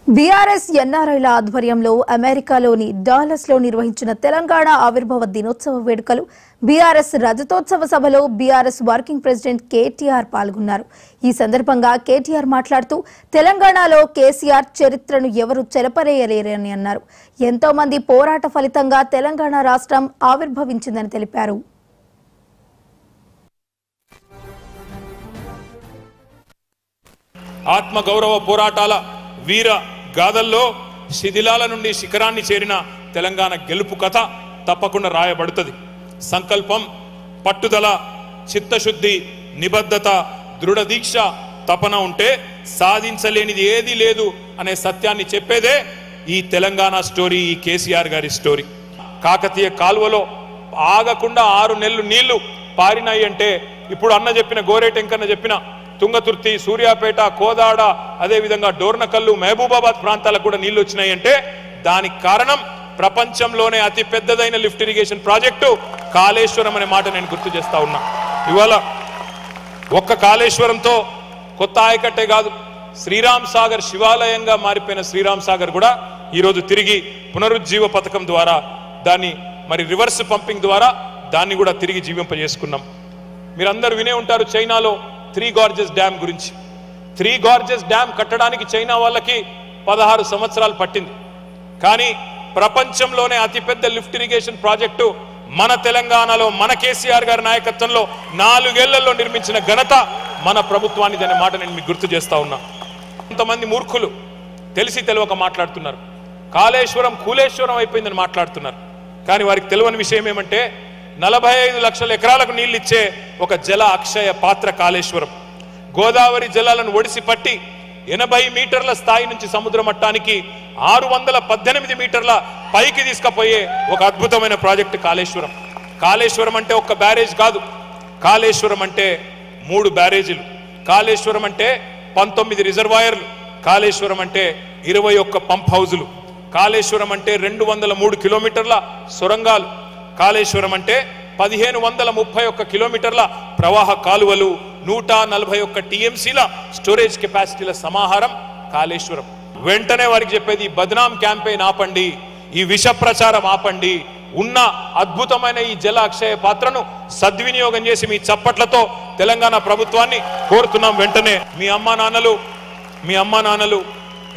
BRS ఎన్ఆర్ఐల ఆధ్వర్యంలో అమెరికాలోని డాలస్లో నిర్వహించిన తెలంగాణ ఆవిర్భావ దినోత్సవ వేడుకలు బీఆర్ఎస్ రజతోత్సవ సభలో బీఆర్ఎస్ వర్కింగ్ ప్రెసిడెంట్ కేటీఆర్ పాల్గొన్నారు. ఈ సందర్భంగా కేటీఆర్ మాట్లాడుతూ తెలంగాణలో కేసీఆర్ చరిత్రను ఎవరు చెరపరేయలేరని అన్నారు. ఎంతో మంది పోరాట ఫలితంగా తెలంగాణ రాష్ట్రం ఆవిర్భవించిందని తెలిపారు. ఆత్మగౌరవ పోరాటాల వీర గాథల్లో శిథిలాల నుండి శిఖరాన్ని చేరిన తెలంగాణ గెలుపు కథ తప్పకుండా రాయబడుతుంది. సంకల్పం, పట్టుదల, చిత్తశుద్ధి, నిబద్ధత, దృఢ దీక్ష, తపన ఉంటే సాధించలేనిది ఏదీ లేదు అనే సత్యాన్ని చెప్పేదే ఈ తెలంగాణ స్టోరీ, ఈ కేసీఆర్ గారి స్టోరీ. కాకతీయ కాలువలో ఆగకుండా 6 నెలలు నీళ్లు పారినాయి అంటే ఇప్పుడు అన్న చెప్పిన గోరేటెంకన్న చెప్పిన తుంగతుర్తి, సూర్యాపేట, కోదాడ, అదేవిధంగా డోర్నకల్లు, మహబూబాబాద్ ప్రాంతాలకు కూడా నీళ్లు వచ్చినాయి అంటే దానికి కారణం ప్రపంచంలోనే అతి పెద్దదైన లిఫ్ట్ ఇరిగేషన్ ప్రాజెక్టు కాళేశ్వరం అనే మాట నేను గుర్తు చేస్తా ఉన్నా. ఇవాళ ఒక్క కాళేశ్వరంతో కొత్త ఆయకట్టే కాదు, శ్రీరామ్ సాగర్ శివాలయంగా మారిపోయిన శ్రీరామ్ సాగర్ కూడా ఈరోజు తిరిగి పునరుజ్జీవ పథకం ద్వారా దాన్ని రివర్స్ పంపింగ్ ద్వారా దాన్ని కూడా తిరిగి జీవింపజేసుకున్నాం. మీరందరూ వినే ఉంటారు చైనాలో 3 గార్జెస్ డ్యామ్ గురించి. 3 గార్జెస్ డ్యామ్ కట్టడానికి చైనా వాళ్ళకి 16 సంవత్సరాలు పట్టింది. కానీ ప్రపంచంలోనే అతిపెద్ద లిఫ్ట్ ఇరిగేషన్ ప్రాజెక్టు మన తెలంగాణలో మన కేసీఆర్ గారి నాయకత్వంలో 4 ఏళ్లలో నిర్మించిన ఘనత మన ప్రభుత్వానికి అనే మాట నేను మీకు గుర్తు చేస్తా ఉన్నా. కొంతమంది మూర్ఖులు తెలిసి తెలియక మాట్లాడుతున్నారు, కాళేశ్వరం కూలేశ్వరం అయిపోయిందని మాట్లాడుతున్నారు. కానీ వారికి తెలియని విషయం ఏమంటే 45 లక్షల ఎకరాలకు నీళ్లు ఇచ్చే ఒక జల అక్షయ పాత్ర కాళేశ్వరం. గోదావరి జలాలను ఒడిసి పట్టి 80 మీటర్ల స్థాయి నుంచి సముద్ర మట్టానికి 618 మీటర్ల పైకి తీసుకుపోయే ఒక అద్భుతమైన ప్రాజెక్టు కాళేశ్వరం. కాళేశ్వరం అంటే ఒక్క బ్యారేజ్ కాదు, కాళేశ్వరం అంటే 3 బ్యారేజీలు, కాళేశ్వరం అంటే 19 రిజర్వాయర్లు, కాళేశ్వరం అంటే 21 పంప్ హౌజులు, కాళేశ్వరం అంటే 203 కిలోమీటర్ల సొరంగాలు, కాళేశ్వరం అంటే 1531 కిలోమీటర్ల ప్రవాహ కాలువలు, 141 టీఎంసీల స్టోరేజ్ కెపాసిటీల సమాహారం కాళేశ్వరం. వెంటనే వారికి చెప్పేది, బద్నాం క్యాంపెయిన్ ఆపండి, ఈ విష ప్రచారం ఆపండి, ఉన్న అద్భుతమైన ఈ జల అక్షయ పాత్రను సద్వినియోగం చేసి మీ చప్పట్లతో తెలంగాణ ప్రభుత్వాన్ని కోరుతున్నాం. వెంటనే మీ అమ్మా నాన్నలు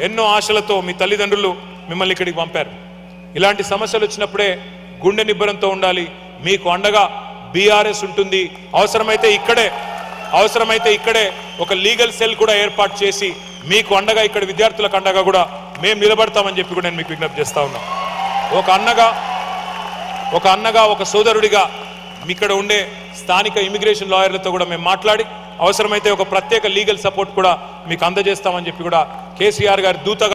ఎన్నో ఆశలతో మీ తల్లిదండ్రులు మిమ్మల్ని ఇక్కడికి పంపారు. ఇలాంటి సమస్యలు వచ్చినప్పుడే గుండె నిబ్బరంతో ఉండాలి. మీకు అండగా బీఆర్ఎస్ ఉంటుంది. అవసరమైతే ఇక్కడే ఒక లీగల్ సెల్ కూడా ఏర్పాటు చేసి మీకు అండగా, ఇక్కడ విద్యార్థులకు అండగా కూడా మేము నిలబడతామని చెప్పి కూడా నేను మీకు విజ్ఞప్తి చేస్తా ఉన్నా. ఒక అన్నగా ఒక సోదరుడిగా ఇక్కడ ఉండే స్థానిక ఇమిగ్రేషన్ లాయర్లతో కూడా మేము మాట్లాడి అవసరమైతే ఒక ప్రత్యేక లీగల్ సపోర్ట్ కూడా మీకు అందజేస్తామని చెప్పి కూడా కేసీఆర్ గారి దూతగా